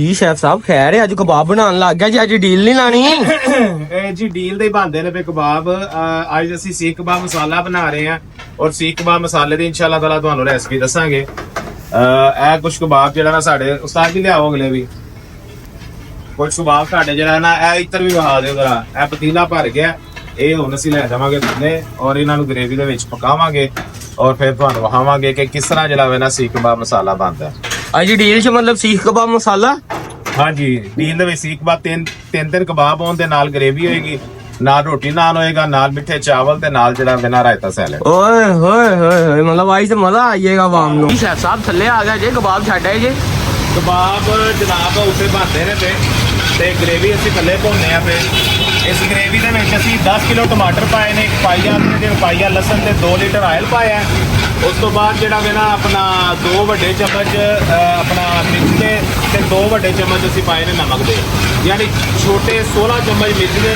ਜੀ ਸ਼ੈਫ ਸਾਹਿਬ ਖੈਰ ਹੈ, ਅੱਜ ਕਬਾਬ ਬਣਾਉਣ ਲੱਗ ਗਿਆ ਜੀ। ਅੱਜ ਡੀਲ ਨਹੀਂ ਲਾਣੀ। ਇਹ ਜੀ ਡੀਲ ਦੇ ਹੀ ਬਣਦੇ ਨੇ ਕਬਾਬ। ਅੱਜ ਅਸੀਂ ਸੀਖ ਕਬਾਬ ਮਸਾਲਾ ਬਣਾ ਰਹੇ ਹਾਂ ਔਰ ਸੀਖ ਕਬਾਬ ਮਸਾਲੇ ਦੀ ਇਨਸ਼ਾਅੱਲਾ ਤਾਲਾ ਤੁਹਾਨੂੰ ਰੈਸਪੀ ਦੱਸਾਂਗੇ। ਇਹ ਕੁਝ ਕਬਾਬ ਜਿਹੜਾ ਨਾ ਸਾਡੇ ਉਸਤਾਦ ਜੀ ਲਿਆਓ ਅਗਲੇ ਵੀ ਕੁਝ ਕਬਾਬ ਸਾਡੇ ਜਿਹੜਾ ਨਾ ਇਹ ਇੱਧਰ ਵੀ ਵਹਾ ਦਿਓ ਜਰਾ। ਇਹ ਪਤੀਲਾ ਭਰ ਗਿਆ, ਇਹ ਹੁਣ ਅਸੀਂ ਲੈ ਜਾਵਾਂਗੇ ਥੱਲੇ ਔਰ ਇਹਨਾਂ ਨੂੰ ਗ੍ਰੇਵੀ ਦੇ ਵਿੱਚ ਪਕਾਵਾਂਗੇ ਔਰ ਫਿਰ ਤੁਹਾਨੂੰ ਵਹਾਵਾਂਗੇ ਕਿ ਕਿਸ ਤਰ੍ਹਾਂ ਜਿਹੜਾ ਵੇ ਨਾ ਸੀਖ ਕਬਾਬ ਮਸਾਲਾ ਬਣਦਾ। ਅੱਜ ਡੀਲ 'ਚ ਮਤਲਬ ਸੀਖ ਕਬਾਬ ਮਸਾਲਾ। ਹਾਂਜੀ, ਡੀਲ ਦੇ ਵਿੱਚ ਸੀਖ ਕਬਾਬ ਤਿੰਨ ਕਬਾਬ ਹੋਣ ਦੇ ਨਾਲ ਗ੍ਰੇਵੀ ਹੋਏਗੀ, ਨਾਲ ਰੋਟੀ ਨਾਨ ਹੋਏਗਾ, ਨਾਲ ਮਿੱਠੇ ਚਾਵਲ ਤੇ ਨਾਲ ਜਿਹੜਾ ਬਿਨਾ ਰਾਇਤਾ ਸੈਲਡ। ਓਏ ਹੋਏ ਹੋਏ ਹੋਏ, ਮਤਲਬ ਅੱਜ ਤੇ ਮਜ਼ਾ ਆਈਏਗਾ ਆਵਾਮ ਨੂੰ। ਸ਼ੈਫ ਸਾਹਿਬ ਥੱਲੇ ਆ ਗਿਆ ਜੇ, ਕਬਾਬ ਛੱਡ ਆਏ ਜੇ। ਕਬਾਬ ਜਨਾਬ ਉੱਤੇ ਬਣਦੇ ਨੇ ਤੇ ਗ੍ਰੇਵੀ ਅਸੀਂ ਥੱਲੇ ਭੁੰਨਦੇ ਆ। ਫਿਰ ਇਸ ਗ੍ਰੇਵੀ ਦੇ ਵਿੱਚ ਅਸੀਂ 10 ਕਿਲੋ ਟਮਾਟਰ ਪਾਏ ਨੇ, ਪਾਈਆ ਲਸਣ ਤੇ 2 ਲੀਟਰ ਆਇਲ ਪਾਇਆ। ਉਸ ਤੋਂ ਬਾਅਦ ਜਿਹੜਾ ਵੇ ਨਾ ਆਪਣਾ 2 ਵੱਡੇ ਚਮਚ ਆਪਣਾ ਮਿਰਚ ਤੇ 2 ਵੱਡੇ ਚਮਚ ਅਸੀਂ ਪਾਏ ਨੇ ਨਮਕ ਦੇ, ਯਾਨੀ ਛੋਟੇ 16 ਚਮਚ ਮਿਰਚ ਦੇ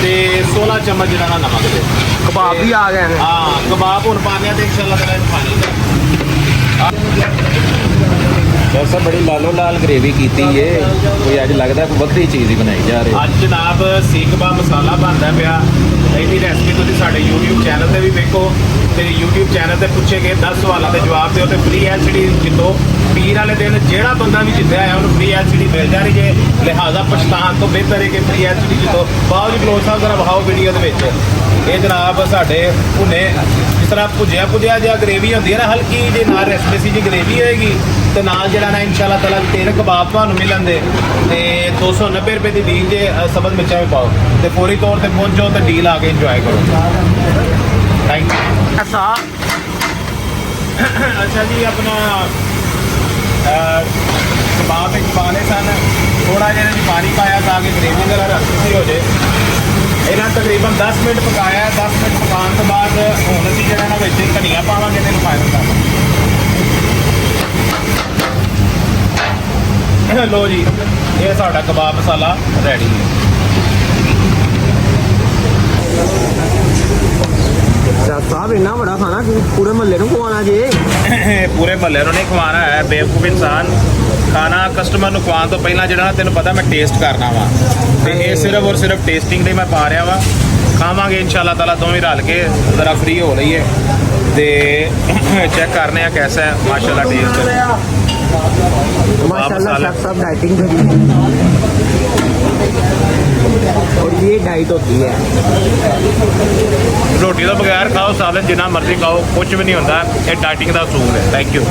ਤੇ 16 ਚਮਚ ਜਿਹੜਾ ਨਾ ਨਮਕ ਦੇ। ਕਬਾਬ ਵੀ ਆ ਗਏ ਨੇ। ਹਾਂ, ਕਬਾਬ ਹੁਣ ਪਾਣੇ ਤੇ ਇਨਸ਼ਾਅੱਲਾ ਤਾਲਾ ਪਾਣੀ ਸਰ ਬੜੀ ਲਾਲੋ ਲਾਲ ਗ੍ਰੇਵੀ ਕੀਤੀ ਏ, ਕੋਈ ਅੱਜ ਲੱਗਦਾ ਕੋਈ ਵੱਖਰੀ ਚੀਜ਼ ਹੀ ਬਣਾਈ ਜਾ ਰਹੀ। ਅੱਜ ਜਨਾਬ ਸੀਖ ਕਬਾਬ ਮਸਾਲਾ ਬਣਦਾ ਪਿਆ। ਇਹਦੀ ਰੈਸਪੀ ਤੁਸੀਂ ਸਾਡੇ YouTube ਚੈਨਲ ਤੇ ਵੀ ਵੇਖੋ ਤੇ YouTube ਚੈਨਲ ਤੇ ਪੁੱਛੇ ਗਏ 10 ਸਵਾਲਾਂ ਦੇ ਜਵਾਬ ਦਿਓ ਤੇ ਫ੍ਰੀ ਐਲਸੀਡੀ ਜਿੱਤੋ। ਪੀਰ ਵਾਲੇ ਦਿਨ ਜਿਹੜਾ ਬੰਦਾ ਵੀ ਜਿੱਤਿਆ ਹੈ ਉਹਨੂੰ ਫ੍ਰੀ ਐਲਸੀਡੀ ਮਿਲ ਜਾਣੀ ਜੇ, ਲਿਹਾਜ਼ਾ ਪਛਤਾਣ ਤੋਂ ਬਿਹਤਰ ਹੈ ਕਿ ਫ੍ਰੀ ਐਲਸੀਡੀ ਜਿੱਤੋ। ਬਾਅਦ ਵਿੱਚ ਕਲੋਜ਼ ਸਾਹਿਬ ਜ਼ਰਾ ਵਿਖਾਓ ਵੀਡੀਓ ਦੇ ਵਿੱਚ। ਇਹ ਜਨਾਬ ਸਾਡੇ ਭੁੰਨੇ ਜਿਸ ਤਰ੍ਹਾਂ ਭੁਜਿਆ ਜਿਹਾ ਗ੍ਰੇਵੀ ਹੁੰਦੀ ਹੈ ਨਾ, ਹਲਕੀ ਜਿਹੀ ਨਾਲ ਰੈਸਪੀ ਜੀ ਗ੍ਰੇਵੀ ਹੋਏਗੀ ਤੇ ਨਾਲ ਜਿਹੜਾ ਨਾ ਇਨਸ਼ਾਅੱਲਾ ਤਾਲਾ 3 ਕਬਾਬ ਤੁਹਾਨੂੰ ਮਿਲਣਗੇ ਤੇ 290 ਰੁਪਏ ਦੀ ਡੀਲ ਜੇ ਸਬਜ਼ ਮਿਰਚਾਂ ਵੀ ਪਾਓ ਤੇ ਫੌਰੀ ਤੌਰ ਤੇ ਪਹੁੰਚੋ ਤੇ ਡੀਲ ਆ ਕੇ ਇੰਜੋਏ ਕਰੋ। Thank you. ਅੱਛਾ ਜੀ, ਆਪਣਾ ਕਬਾਬ ਵਿੱਚ ਪਾਣੇ ਸਨ, ਥੋੜਾ ਜਿਹਾ ਜੀ ਪਾਣੀ ਪਾਇਆ ਤਾਂ ਕਿ ਗ੍ਰੇਵੀ ਜਰਾ ਰੱਖੀ ਹੋ ਜਾਏ। ਇਹਨਾਂ ਤਕਰੀਬਨ 10 ਮਿੰਟ ਪਕਾਇਆ। 10 ਮਿੰਟ ਪਕਾਉਣ ਤੋਂ ਬਾਅਦ ਹੁਣ ਅਸੀਂ ਜਿਹੜਾ ਨਾ ਵਿੱਚ ਧਨੀਆ ਪਾਵਾਂਗੇ ਤੇ ਇਹਨੂੰ ਫਾਈਨਲ ਕਰਾਂਗੇ। ਲੋ ਜੀ, ਇਹ ਸਾਡਾ ਕਬਾਬ ਮਸਾਲਾ ਰੈਡੀ ਹੈ। ਸ਼ੈਫ ਸਾਹਿਬ ਇੰਨਾ ਬੜਾ ਖਾਣਾ ਪੂਰੇ ਮਹੱਲੇ ਨੂੰ ਖਵਾਉਣਾ ਜੇ। ਪੂਰੇ ਮਹੱਲੇ ਨੂੰ ਨਹੀਂ ਖਵਾਉਣਾ ਹੈ, ਬੇਵਕੂਫ ਇਨਸਾਨ। ਖਾਣਾ ਕਸਟਮਰ ਨੂੰ ਖਵਾਉਣ ਤੋਂ ਪਹਿਲਾਂ ਜਿਹੜਾ ਨਾ ਤੈਨੂੰ ਪਤਾ ਮੈਂ ਟੇਸਟ ਕਰਨਾ ਵਾ ਤੇ ਇਹ ਸਿਰਫ ਔਰ ਸਿਰਫ ਟੇਸਟਿੰਗ ਲਈ ਮੈਂ ਪਾ ਰਿਹਾ ਵਾ। ਖਾਵਾਂਗੇ ਇਨਸ਼ਾਅੱਲਾ ਤਾਲਾ ਦੋਵੇਂ ਰਲ ਕੇ, ਜ਼ਰਾ ਫ੍ਰੀ ਹੋ ਰਹੀ ਹੈ ਤੇ ਚੈੱਕ ਕਰਨੇ ਆ कैसा है। माशाल्लाह टेस्ट माशाल्लाह शेफ साहब डाइटिंग करी और ये डाइट होती है। रोटी तो बगैर खाओ, सालन जिन्ना मर्जी खाओ, कुछ भी नहीं होता। ये डाइटिंग का असूल है। Thank you.